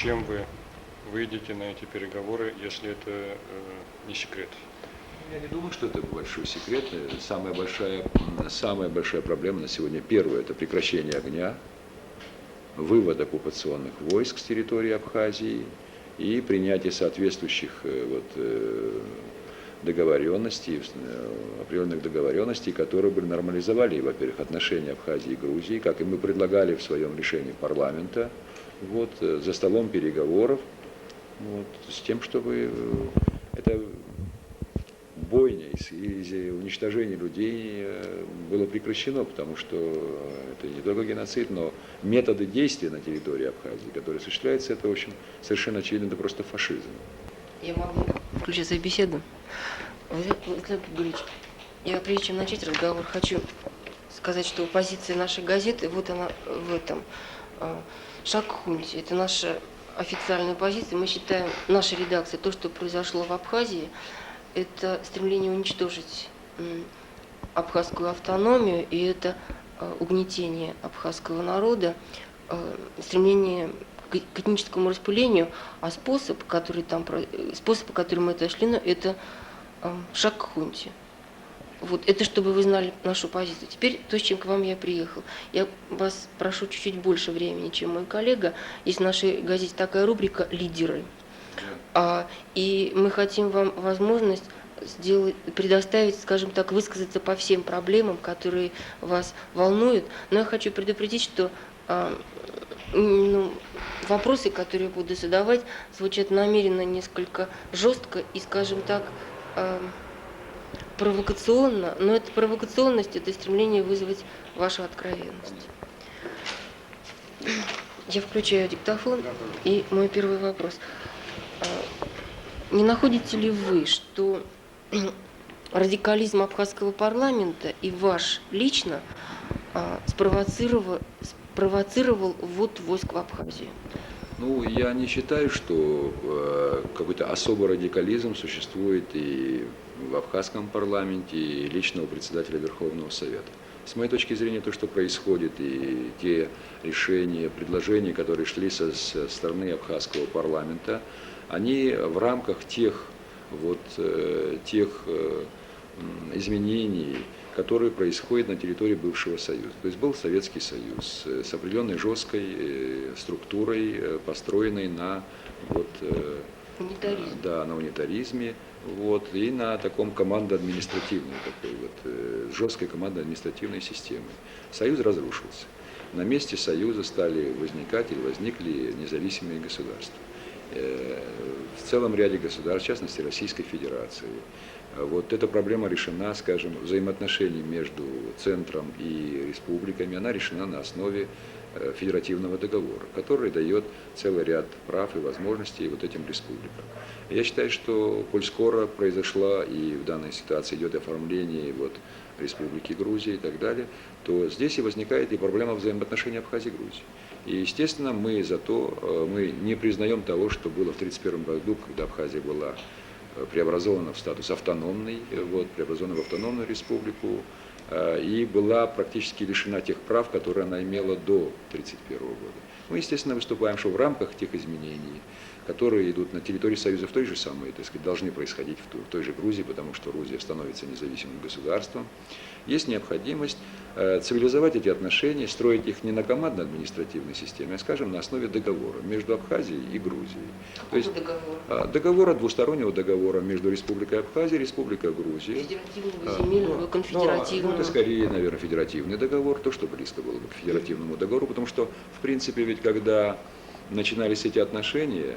чем вы выйдете на эти переговоры, если это не секрет? Я не думаю, что это большой секрет. Самая большая проблема на сегодня, первое, это прекращение огня, вывод оккупационных войск с территории Абхазии и принятие соответствующих договоренностей, определенных договоренностей, которые бы нормализовали, во-первых, отношения Абхазии и Грузии, как и мы предлагали в своем решении парламента, за столом переговоров, с тем, чтобы это бойня и уничтожение людей было прекращено, потому что это не только геноцид, но методы действия на территории Абхазии, которые осуществляются, это, в общем, совершенно очевидно, это просто фашизм. Я могу включиться в беседу. Владимир Григорьевич, я прежде чем начать разговор, хочу сказать, что позиция нашей газеты, вот она в этом, шаг к хунте. Это наша официальная позиция. Мы считаем, наша редакция, то, что произошло в Абхазии, это стремление уничтожить абхазскую автономию, и это угнетение абхазского народа, стремление к этническому распылению, а способ, по которому мы отошли, это шаг к хунте. Это чтобы вы знали нашу позицию. Теперь то, с чем к вам я приехал. Я вас прошу чуть-чуть больше времени, чем мой коллега. Есть в нашей газете такая рубрика «Лидеры». И мы хотим вам возможность предоставить, скажем так, высказаться по всем проблемам, которые вас волнуют. Но я хочу предупредить, что вопросы, которые я буду задавать, звучат намеренно несколько жестко и, скажем так, провокационно, но эта провокационность – это стремление вызвать вашу откровенность. Я включаю диктофон, и мой первый вопрос. Не находите ли вы, что радикализм абхазского парламента и ваш лично спровоцировал ввод войск в Абхазию? Я не считаю, что какой-то особый радикализм существует и в абхазском парламенте, и лично у председателя Верховного Совета. С моей точки зрения, то, что происходит, и те решения, предложения, которые шли со стороны абхазского парламента, они в рамках тех изменений, которые происходят на территории бывшего Союза. То есть был Советский Союз с определенной жесткой структурой, построенной на унитаризме, и на таком командно-административной, жесткой командно-административной системе. Союз разрушился. На месте Союза возникли независимые государства. В целом ряде государств, в частности Российской Федерации. Эта проблема решена, скажем, взаимоотношений между центром и республиками, она решена на основе федеративного договора, который дает целый ряд прав и возможностей этим республикам. Я считаю, что коль скоро произошла и в данной ситуации идет оформление Республики Грузия и так далее, то здесь и возникает и проблема взаимоотношений Абхазии и Грузии. И, естественно, мы не признаем того, что было в 1931 году, когда Абхазия была преобразована в статус автономной, преобразована в автономную республику, и была практически лишена тех прав, которые она имела до 1931 года. Мы, естественно, выступаем, что в рамках тех изменений, которые идут на территории Союза в той же самой, должны происходить в той же Грузии, потому что Грузия становится независимым государством, есть необходимость цивилизовать эти отношения, строить их не на командно-административной системе, а, скажем, на основе договора между Абхазией и Грузией. Договора, двустороннего договора между Республикой Абхазия и Республикой Грузия. Федеративного, земельного, конфедеративного. Это скорее, наверное, федеративный договор, то, что близко было бы к федеративному договору, потому что, в принципе, ведь когда начинались эти отношения,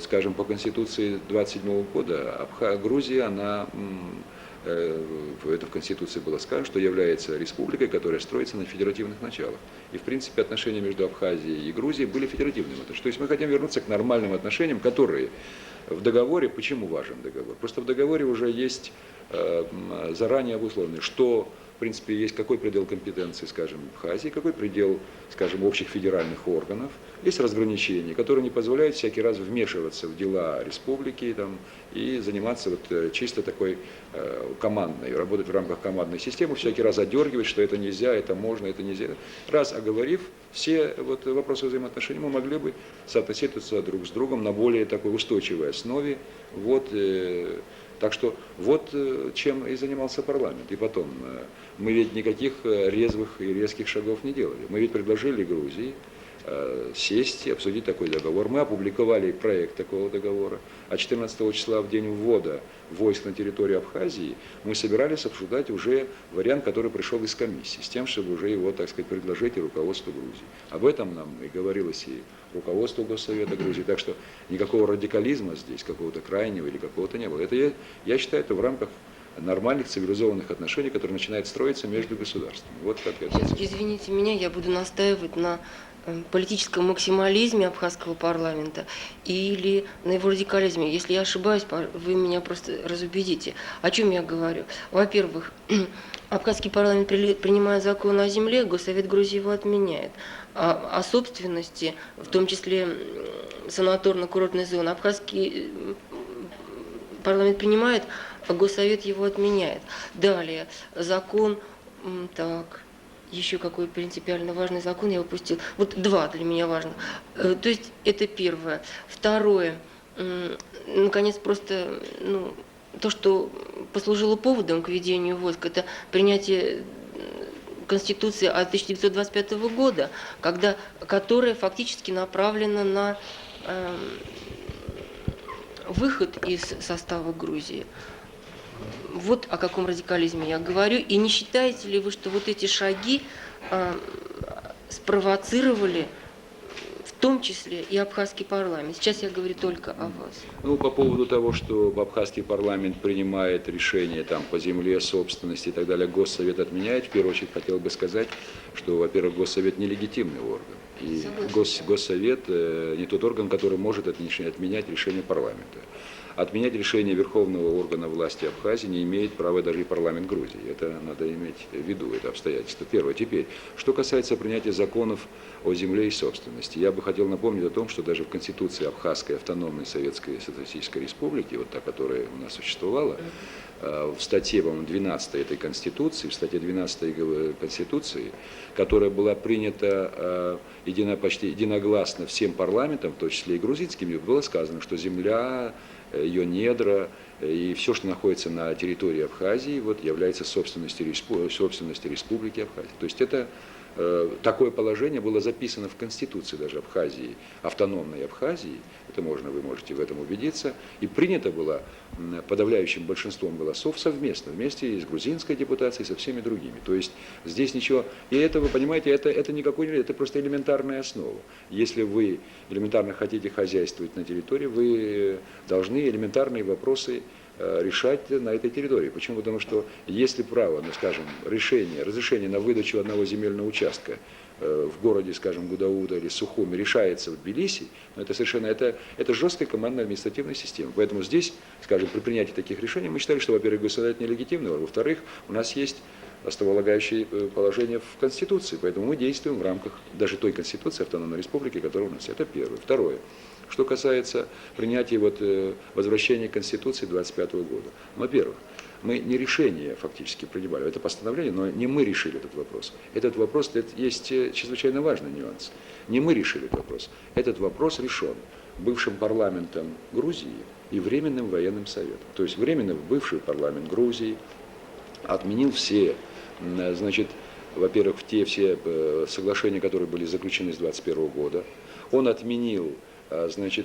скажем, по Конституции 1927 года, Грузия, это в Конституции было сказано, что является республикой, которая строится на федеративных началах. И, в принципе, отношения между Абхазией и Грузией были федеративными. То есть мы хотим вернуться к нормальным отношениям, которые в договоре, почему важен договор? Просто в договоре уже есть заранее обусловлено, что, в принципе, есть какой предел компетенции, скажем, Абхазии, какой предел, скажем, общих федеральных органов. Есть разграничения, которые не позволяют всякий раз вмешиваться в дела республики и заниматься чисто такой командной, работать в рамках командной системы, всякий раз одергивать, что это нельзя, это можно, это нельзя. Раз оговорив все вот вопросы взаимоотношений, мы могли бы соотноситься друг с другом на более такой устойчивой основе. Вот, так что вот чем и занимался парламент. И потом, мы ведь никаких резвых и резких шагов не делали. Мы ведь предложили Грузии сесть и обсудить такой договор. Мы опубликовали проект такого договора. А 14 числа, в день ввода войск на территорию Абхазии, мы собирались обсуждать уже вариант, который пришел из комиссии, с тем, чтобы уже его, так сказать, предложить и руководству Грузии. Об этом нам и говорилось и руководству Госсовета Грузии. Так что никакого радикализма здесь, какого-то крайнего или какого-то не было. Это я считаю, это в рамках нормальных цивилизованных отношений, которые начинают строиться между государствами. Вот как это. Все-таки, извините меня, я буду настаивать на политическом максимализме абхазского парламента или на его радикализме. Если я ошибаюсь, вы меня просто разубедите. О чем я говорю? Во-первых, абхазский парламент принимает закон о земле, Госсовет Грузии его отменяет. О собственности, в том числе санаторно-курортной зоны, абхазский парламент принимает, а Госсовет его отменяет. Далее, закон, так, еще какой принципиально важный закон я упустил. Вот два для меня важно. То есть это первое. Второе, наконец, просто то, что послужило поводом к введению войск, это принятие Конституции от 1925 года, которая фактически направлена на выход из состава Грузии. Вот о каком радикализме я говорю. И не считаете ли вы, что вот эти шаги спровоцировали в том числе и абхазский парламент? Сейчас я говорю только о вас. Ну, по поводу того, что абхазский парламент принимает решения там, по земле, собственности и так далее, Госсовет отменяет, в первую очередь хотел бы сказать, что, во-первых, Госсовет нелегитимный орган. И Госсовет не тот орган, который может отменять решение парламента. Отменять решение верховного органа власти Абхазии не имеет права даже и парламент Грузии. Это надо иметь в виду, это обстоятельство. Первое. Теперь, что касается принятия законов о земле и собственности, я бы хотел напомнить о том, что даже в Конституции Абхазской автономной Советской Социалистической Республики, вот та, которая у нас существовала, в статье, по-моему, 12 этой Конституции, в статье 12 Конституции, которая была принята почти единогласно всем парламентом, в том числе и грузинским, было сказано, что земля, ее недра и все, что находится на территории Абхазии, вот, является собственностью Республики Абхазия. То есть это такое положение было записано в Конституции даже Абхазии, автономной Абхазии, это вы можете в этом убедиться, и принято было подавляющим большинством голосов совместно, вместе с грузинской депутацией, со всеми другими. То есть здесь ничего, и это, вы понимаете, это никакой, это просто элементарная основа. Если вы элементарно хотите хозяйствовать на территории, вы должны элементарные вопросы решать на этой территории. Почему? Потому что если право, разрешение на выдачу одного земельного участка в городе, скажем, Гудауда или Сухуми решается в Тбилиси, это совершенно, это жесткая командно-административная система. Поэтому здесь, скажем, при принятии таких решений мы считали, что, во-первых, государство нелегитимный, а во-вторых, у нас есть основополагающие положения в Конституции, поэтому мы действуем в рамках даже той Конституции автономной республики, которая у нас. Это первое. Второе. Что касается принятия возвращения Конституции 25 года. Во-первых, мы не решение фактически принимали, это постановление, но не мы решили этот вопрос. Этот вопрос, есть чрезвычайно важный нюанс. Не мы решили этот вопрос. Этот вопрос решен бывшим парламентом Грузии и Временным военным советом. То есть бывший парламент Грузии отменил все, во-первых, все соглашения, которые были заключены с 21 года. Он отменил,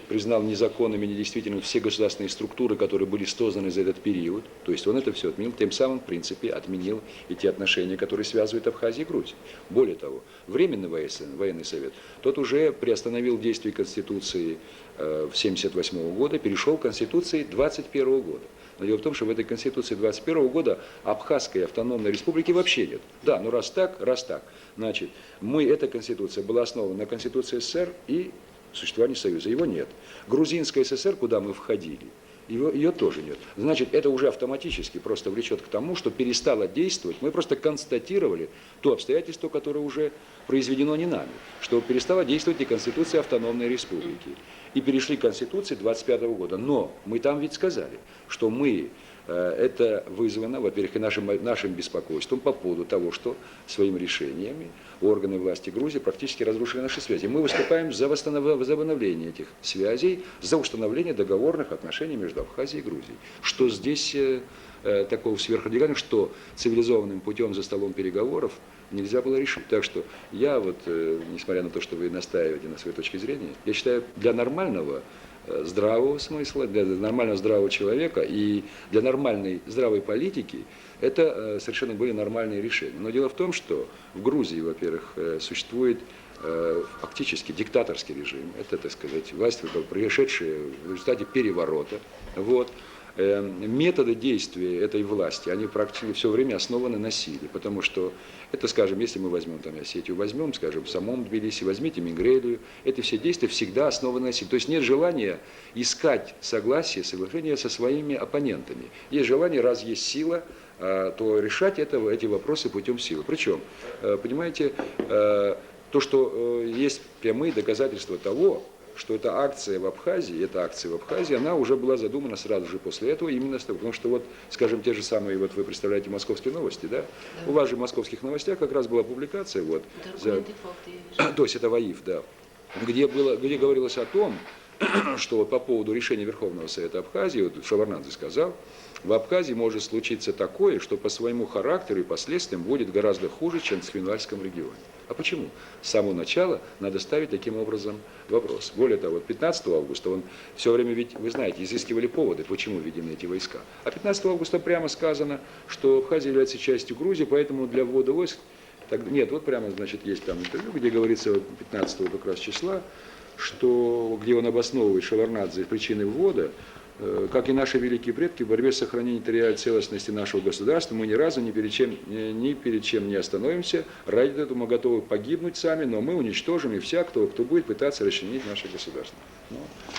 признал незаконными, недействительными все государственные структуры, которые были созданы за этот период. То есть он это все отменил, тем самым, в принципе, отменил и те отношения, которые связывают Абхазию и Грузию. Более того, Временный военный совет, тот уже приостановил действие Конституции 1978 года, перешел к Конституции 21 года. Но дело в том, что в этой Конституции 21 года Абхазской автономной республики вообще нет. Да, ну раз так. Значит, эта Конституция была основана на Конституции СССР и существовании Союза. Его нет. Грузинская ССР, куда мы входили, ее тоже нет. Значит, это уже автоматически просто влечет к тому, что перестало действовать. Мы просто констатировали то обстоятельство, которое уже произведено не нами, что перестала действовать и Конституция автономной республики. И перешли к Конституции 25 года. Но мы там ведь сказали, что мы это вызвано, во-первых, и нашим беспокойством по поводу того, что своими решениями органы власти Грузии практически разрушили наши связи. Мы выступаем за возобновление этих связей, за установление договорных отношений между Абхазией и Грузией. Что здесь такого сверхрадикального, что цивилизованным путем за столом переговоров нельзя было решить. Так что я вот, несмотря на то, что вы настаиваете на своей точке зрения, я считаю, для нормального здравого смысла, для нормального здравого человека и для нормальной здравой политики это совершенно были нормальные решения. Но дело в том, что в Грузии, во-первых, существует фактически диктаторский режим. Это, так сказать, власть, пришедшая в результате переворота. Вот. Методы действия этой власти, они практически все время основаны на силе, потому что это, скажем, если мы возьмем там Осетию, возьмем, скажем, в самом Тбилиси, возьмите Мингрелию, эти все действия всегда основаны на силе. То есть нет желания искать согласие, соглашение со своими оппонентами. Есть желание, раз есть сила, то решать эти вопросы путем силы. Причем, понимаете, то, что есть прямые доказательства того, что эта акция в Абхазии, она уже была задумана сразу же после этого, именно потому что вот, скажем, те же самые, вот вы представляете «Московские новости», да? У вас же в «Московских новостях» как раз была публикация, вот, то есть это ВАИФ, да, где говорилось о том, что вот по поводу решения Верховного Совета Абхазии, вот Шаварнадзе сказал, в Абхазии может случиться такое, что по своему характеру и последствиям будет гораздо хуже, чем в Цхинвальском регионе. А почему? С самого начала надо ставить таким образом вопрос. Более того, вот 15 августа, он все время, ведь, вы знаете, изыскивали поводы, почему введены эти войска. А 15 августа прямо сказано, что Абхазия является частью Грузии, поэтому для ввода войск, нет, вот прямо, значит, есть там интервью, где говорится 15 как раз числа, что, где он обосновывает Шаварнадзе причины ввода, как и наши великие предки, в борьбе с сохранением территориальной целостности нашего государства мы ни разу ни перед чем не остановимся. Ради этого мы готовы погибнуть сами, но мы уничтожим и всякого, кто будет пытаться расчленить наше государство.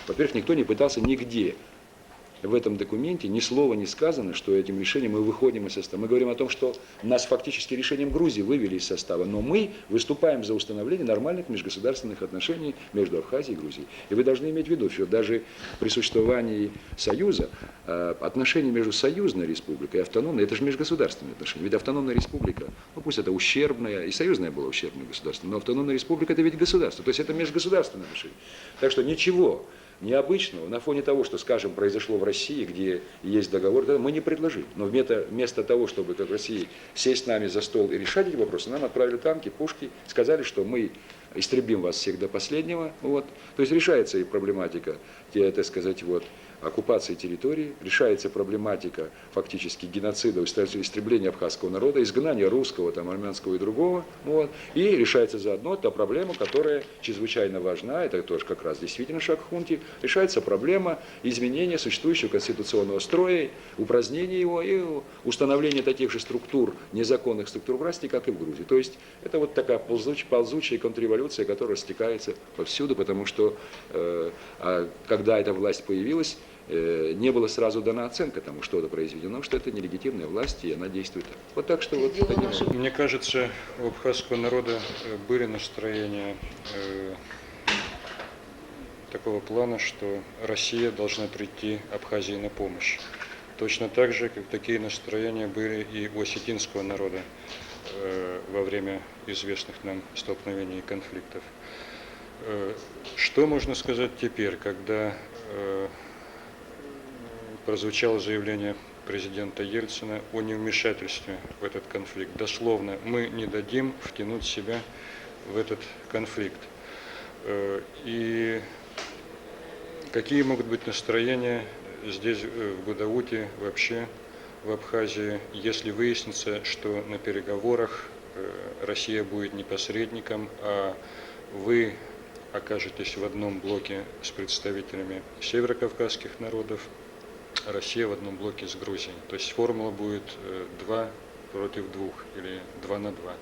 Во-первых, никто не пытался нигде. В этом документе ни слова не сказано, что этим решением мы выходим из состава. Мы говорим о том, что нас фактически решением Грузии вывели из состава, но мы выступаем за установление нормальных межгосударственных отношений между Абхазией и Грузией. И вы должны иметь в виду, что даже при существовании Союза, отношения между союзной республикой и автономной, это же межгосударственные отношения. Ведь автономная республика, ну пусть это ущербная, и союзная была ущербное государство, но автономная республика это ведь государство, то есть это межгосударственные отношения. Так что ничего необычного на фоне того, что, скажем, произошло в России, где есть договор, мы не предложили. Но вместо того, чтобы, как в России, сесть с нами за стол и решать эти вопросы, нам отправили танки, пушки, сказали, что мы истребим вас всех до последнего. Вот. То есть решается и проблематика, так сказать, вот, оккупации территории, решается проблематика фактически геноцида, истребления абхазского народа, изгнания русского, там, армянского и другого. Вот. И решается заодно та проблема, которая чрезвычайно важна, это тоже как раз действительно шаг хунти, решается проблема изменения существующего конституционного строя, упразднения его и установления таких же структур, незаконных структур власти, как и в Грузии. То есть это вот такая ползучая контрреволюция, которая растекается повсюду, потому что когда эта власть появилась, не было сразу дана оценка тому, что это произведено, что это нелегитимная власть, и она действует так. Вот так что вот таким. Мне кажется, у абхазского народа были настроения такого плана, что Россия должна прийти Абхазии на помощь. Точно так же, как такие настроения были и у осетинского народа во время известных нам столкновений и конфликтов. Что можно сказать теперь, когда прозвучало заявление президента Ельцина о невмешательстве в этот конфликт? Дословно, мы не дадим втянуть себя в этот конфликт. И какие могут быть настроения здесь, в Гудауте, вообще в Абхазии, если выяснится, что на переговорах Россия будет не посредником, а вы окажетесь в одном блоке с представителями северокавказских народов, а Россия в одном блоке с Грузией. То есть формула будет 2 против 2 или 2 на 2.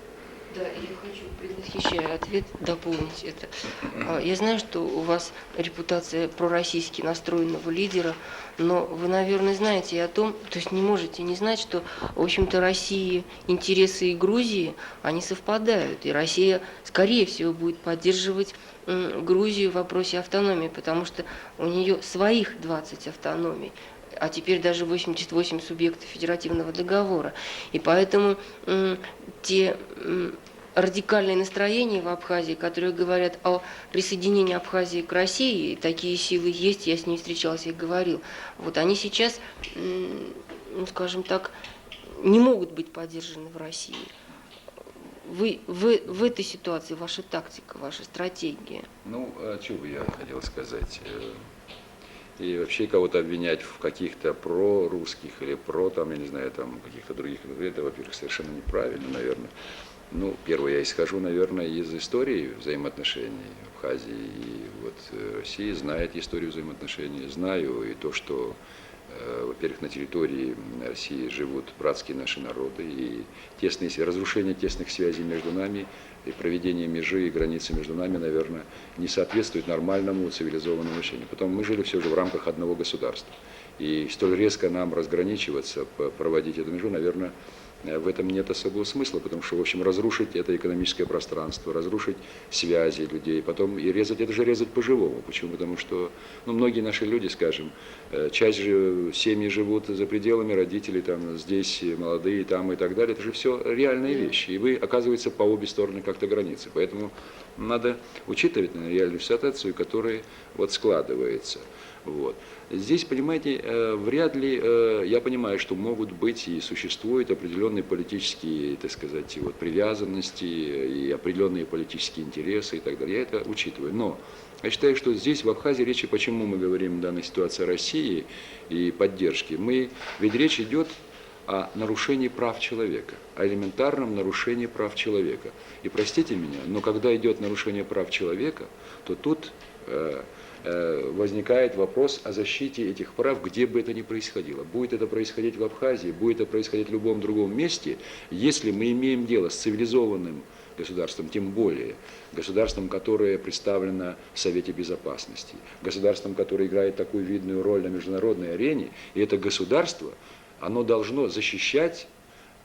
Да, я хочу, предвосхищая ответ, дополнить это. Я знаю, что у вас репутация пророссийски настроенного лидера, но вы, наверное, знаете и о том, то есть не можете не знать, что, в общем-то, России, интересы и Грузии, они совпадают. И Россия, скорее всего, будет поддерживать Грузию в вопросе автономии, потому что у нее своих 20 автономий, а теперь даже 88 субъектов федеративного договора. И поэтому те радикальные настроения в Абхазии, которые говорят о присоединении Абхазии к России, такие силы есть, я с ними встречалась и говорил, вот они сейчас, ну, скажем так, не могут быть поддержаны в России. Вы в этой ситуации, ваша тактика, ваша стратегия? Ну, что бы я хотел сказать? И вообще кого-то обвинять в каких-то прорусских или там, я не знаю, там каких-то других, это, во-первых, совершенно неправильно, наверное. Ну, первое, я исхожу, наверное, из истории взаимоотношений Абхазии и вот России, знает историю взаимоотношений, знаю и то, что, во-первых, на территории России живут братские наши народы, и разрушение тесных связей между нами, и проведение межи и границы между нами, наверное, не соответствует нормальному цивилизованному мышлению. Потом мы жили все же в рамках одного государства. И столь резко нам разграничиваться, проводить эту межу, наверное, в этом нет особого смысла, потому что, в общем, разрушить это экономическое пространство, разрушить связи людей, потом и резать, это же резать по-живому. Почему? Потому что, ну, многие наши люди, скажем, часть же семьи живут за пределами, родители там здесь молодые, там и так далее, это же все реальные вещи. И вы, оказывается, по обе стороны как-то границы. Поэтому надо учитывать, наверное, реальную ситуацию, которая вот складывается. Вот. Здесь, понимаете, вряд ли, я понимаю, что могут быть и существуют определенные политические, так сказать, вот, привязанности и определенные политические интересы и так далее. Я это учитываю. Но я считаю, что здесь, в Абхазии, речь, почему мы говорим в данной ситуации о России и поддержке, ведь речь идет о нарушении прав человека, о элементарном нарушении прав человека. И простите меня, но когда идет нарушение прав человека, то тут возникает вопрос о защите этих прав, где бы это ни происходило. Будет это происходить в Абхазии, будет это происходить в любом другом месте, если мы имеем дело с цивилизованным государством, тем более государством, которое представлено в Совете Безопасности, государством, которое играет такую видную роль на международной арене, и это государство, оно должно защищать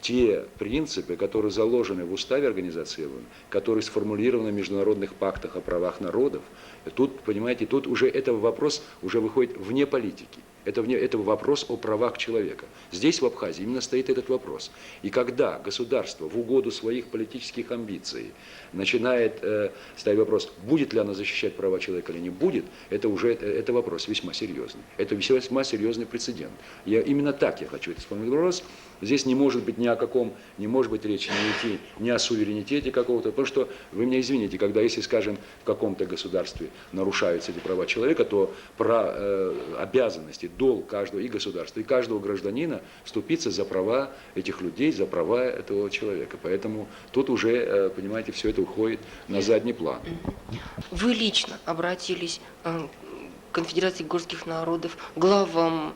те принципы, которые заложены в уставе организации ООН, которые сформулированы в международных пактах о правах народов. Тут, понимаете, тут уже этот вопрос уже выходит вне политики. Это вопрос о правах человека. Здесь, в Абхазии, именно стоит этот вопрос. И когда государство в угоду своих политических амбиций начинает ставить вопрос, будет ли оно защищать права человека или не будет, это вопрос весьма серьезный. Это весьма серьезный прецедент. Именно так я хочу это сформулировать. Здесь не может быть не может быть речи не идти ни о суверенитете какого-то, потому что, вы меня извините, когда, если, скажем, в каком-то государстве нарушаются эти права человека, то обязанности, долг каждого и государства, и каждого гражданина вступиться за права этих людей, за права этого человека. Поэтому тут уже, понимаете, все это уходит на задний план. Вы лично обратились к Конфедерации горских народов, главам,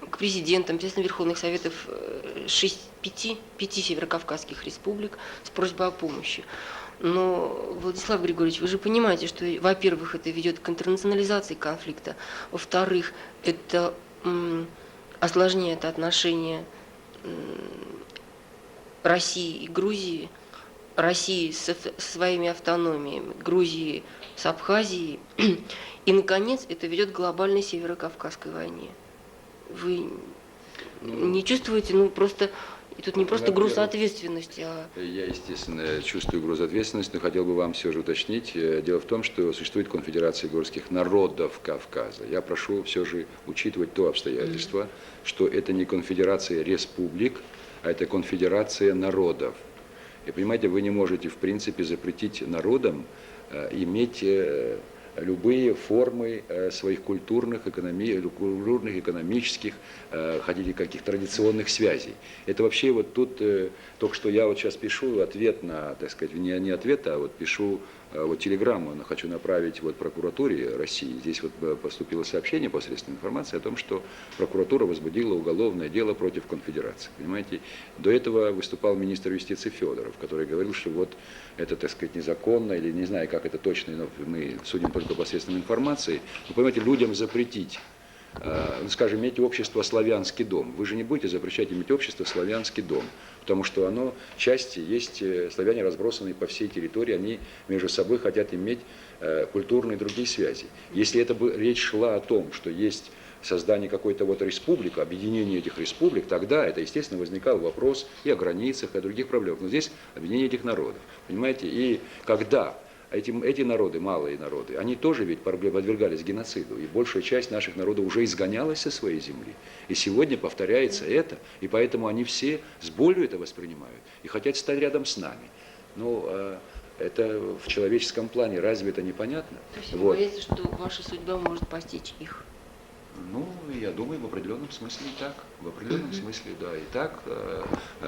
к президентам, председателям Верховных Советов 5 северокавказских республик с просьбой о помощи. Но, Владислав Григорьевич, вы же понимаете, что, во-первых, это ведет к интернационализации конфликта, во-вторых, это осложняет отношения России и Грузии, России со своими автономиями, Грузии с Абхазией, и, наконец, это ведет к глобальной северокавказской войне. Вы не чувствуете, просто, и тут не просто груз ответственности, а... Я, естественно, чувствую груз ответственности, но хотел бы вам все же уточнить. Дело в том, что существует Конфедерация горских народов Кавказа. Я прошу все же учитывать то обстоятельство, что это не конфедерация республик, а это конфедерация народов. И понимаете, вы не можете, в принципе, запретить народам иметь любые формы своих культурных, экономических, хотите, каких традиционных связей. Это вообще вот тут, только что я вот сейчас пишу ответ на, так сказать, не ответ, а вот пишу вот телеграмму, хочу направить вот прокуратуре России. Здесь вот поступило сообщение посредством информации о том, что прокуратура возбудила уголовное дело против конфедерации. Понимаете, до этого выступал министр юстиции Федоров, который говорил, что вот это, так сказать, незаконно, или не знаю, как это точно, но мы судим только посредством информации. Вы понимаете, людям запретить скажем, иметь общество «Славянский дом». Вы же не будете запрещать иметь общество «Славянский дом», потому что оно части есть, славяне разбросанные по всей территории, они между собой хотят иметь культурные и другие связи. Если это бы речь шла о том, что есть создание какой-то вот республики, объединение этих республик, тогда это, естественно, возникал вопрос и о границах, и о других проблемах. Но здесь объединение этих народов, понимаете? И когда эти народы, малые народы, они тоже ведь подвергались геноциду, и большая часть наших народов уже изгонялась со своей земли. И сегодня повторяется это, и поэтому они все с болью это воспринимают и хотят стать рядом с нами. Ну, это в человеческом плане, разве это непонятно? То есть вы боитесь, что ваша судьба может постичь их? Ну, я думаю, в определенном смысле и так. В определенном смысле, да, и так.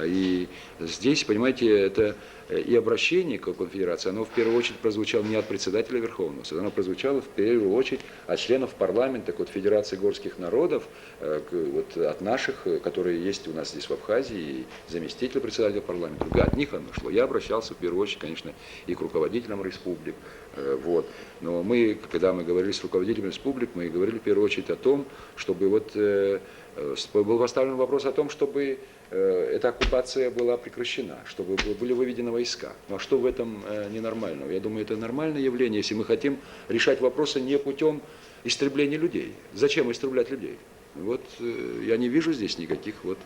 И здесь, понимаете, это и обращение к конфедерации, оно в первую очередь прозвучало не от председателя Верховного Суда, оно прозвучало в первую очередь от членов парламента Конфедерации горских народов, вот от наших, которые есть у нас здесь в Абхазии, и заместителя председателя парламента, от них оно шло. Я обращался в первую очередь, конечно, и к руководителям республик. Вот. Но мы, когда мы говорили с руководителями республик, мы говорили в первую очередь о том, чтобы вот был поставлен вопрос о том, чтобы эта оккупация была прекращена, чтобы были выведены войска. Ну а что в этом ненормального? Я думаю, это нормальное явление, если мы хотим решать вопросы не путем истребления людей. Зачем истреблять людей? Вот я не вижу здесь никаких вот,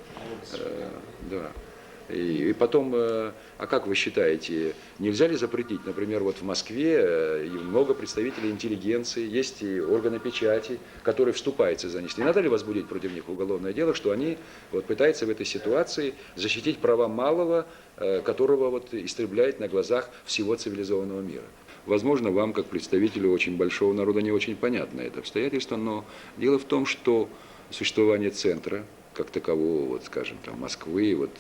да. И потом, а как вы считаете, нельзя ли запретить, например, вот в Москве много представителей интеллигенции, есть и органы печати, которые вступаются за них. Не надо ли возбудить против них уголовное дело, что они вот пытаются в этой ситуации защитить права малого, которого вот истребляет на глазах всего цивилизованного мира? Возможно, вам, как представителю очень большого народа, не очень понятно это обстоятельство, но дело в том, что существование центра, как такового, вот, скажем, там, Москвы, вот,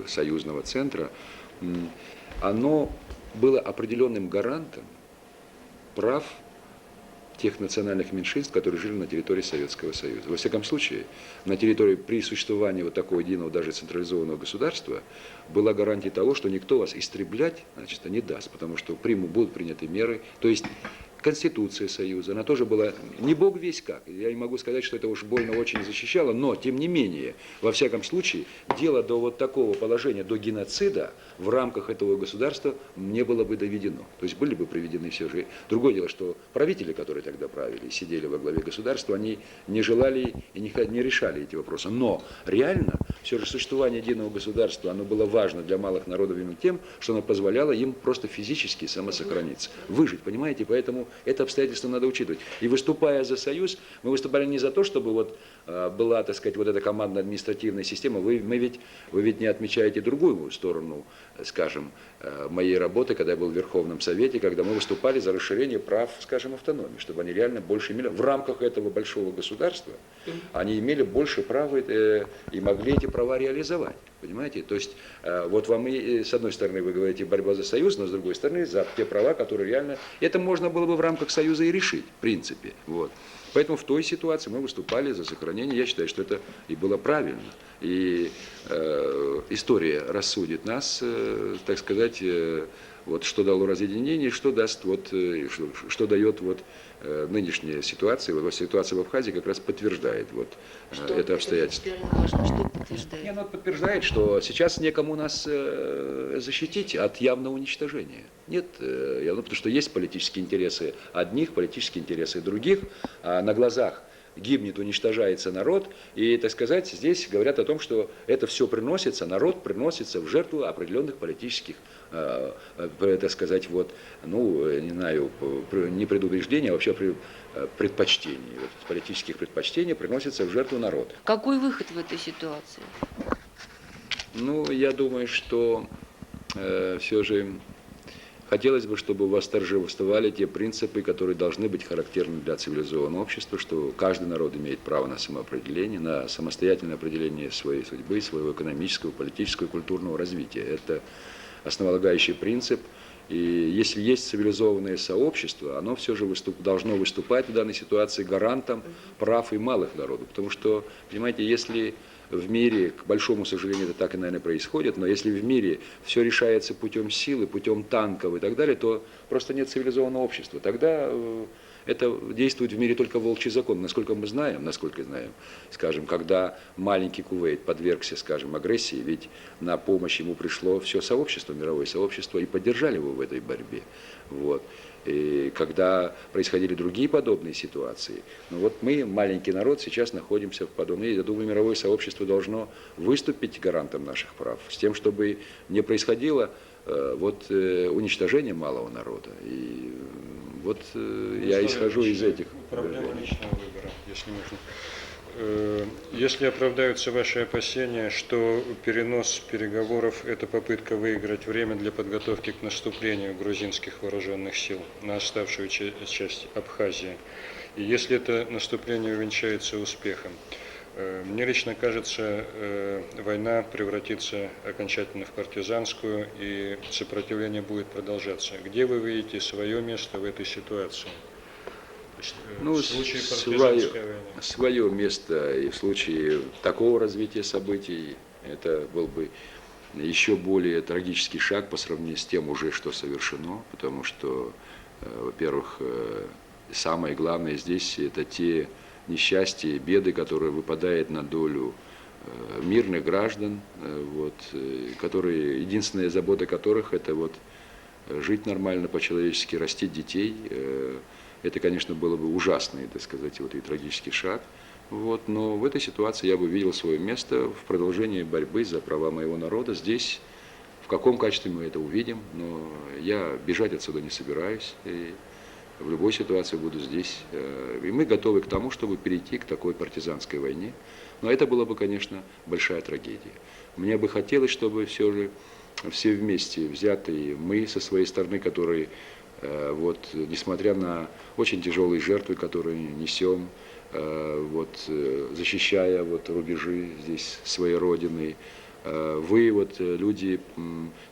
союзного центра, оно было определенным гарантом прав тех национальных меньшинств, которые жили на территории Советского Союза. Во всяком случае, на территории при существовании вот такого единого, даже централизованного государства, была гарантия того, что никто вас истреблять, значит, не даст, потому что будут приняты меры. То есть Конституция Союза, она тоже была не бог весь как. Я не могу сказать, что это уж больно очень защищало, но, тем не менее, во всяком случае, дело до вот такого положения, до геноцида в рамках этого государства не было бы доведено. То есть были бы приведены все же. Другое дело, что правители, которые тогда правили, сидели во главе государства, они не желали и не решали эти вопросы. Но реально все же существование единого государства, оно было важно для малых народов именно тем, что оно позволяло им просто физически самосохраниться, выжить, понимаете? Поэтому это обстоятельство надо учитывать. И выступая за Союз, мы выступали не за то, чтобы вот была, так сказать, вот эта командно-административная система. Вы ведь не отмечаете другую сторону, скажем, моей работы, когда я был в Верховном Совете, когда мы выступали за расширение прав, скажем, автономии, чтобы они реально больше имели. В рамках этого большого государства они имели больше прав и могли эти права реализовать. Понимаете? То есть вот вам и, с одной стороны, вы говорите борьба за Союз, но с другой стороны за те права, которые реально... Это можно было бы в рамках Союза и решить, в принципе. Вот. Поэтому в той ситуации мы выступали за сохранение. Я считаю, что это и было правильно. И история рассудит нас, так сказать, вот, что дало разъединение, что даст, вот, что дает вот, нынешняя ситуация, вот, ситуация в Абхазии как раз подтверждает вот, это обстоятельство. Что подтверждает? Оно подтверждает, что сейчас некому нас защитить от явного уничтожения. Нет, потому что есть политические интересы одних, политические интересы других, а на глазах гибнет, уничтожается народ, и, так сказать, здесь говорят о том, что это все приносится, народ приносится в жертву определенных политических, так сказать, вот, ну, не знаю, не предубеждений, а вообще предпочтений. Вот, политических предпочтений приносится в жертву народ. Какой выход в этой ситуации? Ну, я думаю, что все же хотелось бы, чтобы восторжествовали те принципы, которые должны быть характерны для цивилизованного общества, что каждый народ имеет право на самоопределение, на самостоятельное определение своей судьбы, своего экономического, политического и культурного развития. Это основополагающий принцип. И если есть цивилизованное сообщество, оно все же должно выступать в данной ситуации гарантом прав и малых народов. Потому что, понимаете, если в мире, к большому сожалению, это так и, наверное, происходит, но если в мире все решается путем силы, путем танков и так далее, то просто нет цивилизованного общества. Тогда это действует в мире только волчий закон. Насколько знаем, скажем, когда маленький Кувейт подвергся, скажем, агрессии, ведь на помощь ему пришло все сообщество, мировое сообщество, и поддержали его в этой борьбе. Вот. И когда происходили другие подобные ситуации, ну вот мы, маленький народ, сейчас находимся в подобной. Я думаю, мировое сообщество должно выступить гарантом наших прав, с тем, чтобы не происходило уничтожение малого народа. И я исхожу из этих. Проблема личного выбора, если можно. Если оправдаются ваши опасения, что перенос переговоров – это попытка выиграть время для подготовки к наступлению грузинских вооруженных сил на оставшую часть Абхазии, и если это наступление увенчается успехом, мне лично кажется, война превратится окончательно в партизанскую, и сопротивление будет продолжаться. Где вы видите свое место в этой ситуации? Ну, в случае партизанской войны. свое место и в случае такого развития событий, это был бы еще более трагический шаг по сравнению с тем уже, что совершено, потому что, во-первых, самое главное здесь это те несчастья, беды, которые выпадают на долю мирных граждан, которые, единственная забота которых это жить нормально по-человечески, растить детей. Это, конечно, было бы ужасный, так сказать, и трагический шаг. Но в этой ситуации я бы видел свое место в продолжении борьбы за права моего народа здесь. В каком качестве мы это увидим, но я бежать отсюда не собираюсь. И в любой ситуации буду здесь. И мы готовы к тому, чтобы перейти к такой партизанской войне. Но это была бы, конечно, большая трагедия. Мне бы хотелось, чтобы все же все вместе взятые, мы со своей стороны, которые, несмотря на очень тяжелые жертвы, которые несем, защищая рубежи здесь своей Родины, вы, люди,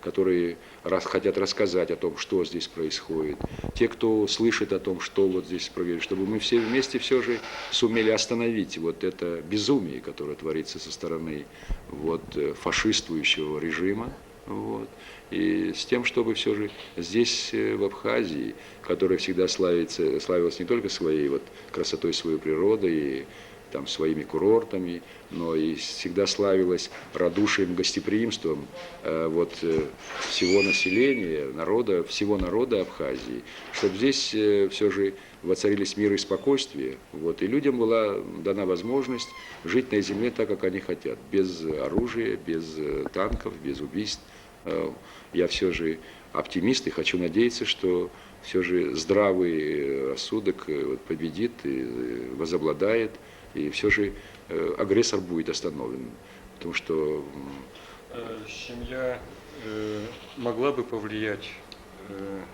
которые хотят рассказать о том, что здесь происходит, те, кто слышит о том, что здесь происходит, чтобы мы все вместе все же сумели остановить это безумие, которое творится со стороны фашистующего режима. И с тем, чтобы все же здесь, в Абхазии, которая всегда славилась не только своей красотой своей природы и своими курортами, но и всегда славилась радушием, гостеприимством всего населения, всего народа Абхазии, чтобы здесь все же воцарились мир и спокойствие, и людям была дана возможность жить на земле так, как они хотят, без оружия, без танков, без убийств. Я все же оптимист и хочу надеяться, что все же здравый рассудок победит и возобладает, и все же агрессор будет остановлен. Потому что семья могла бы повлиять,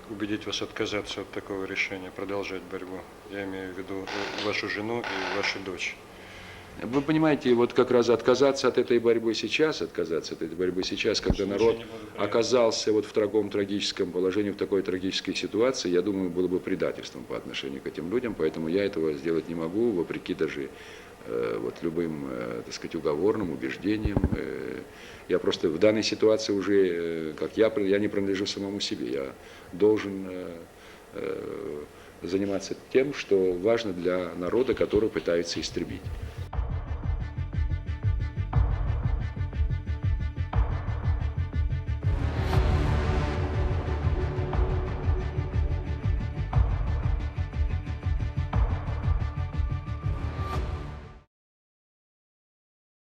убедить вас отказаться от такого решения, продолжать борьбу? Я имею в виду вашу жену и вашу дочь. Вы понимаете, как раз отказаться от этой борьбы сейчас, когда народ оказался в таком трагическом положении, в такой трагической ситуации, я думаю, было бы предательством по отношению к этим людям, поэтому я этого сделать не могу, вопреки даже любым, так сказать, уговорным убеждениям. Я просто в данной ситуации уже, я не принадлежу самому себе, я должен заниматься тем, что важно для народа, который пытается истребить.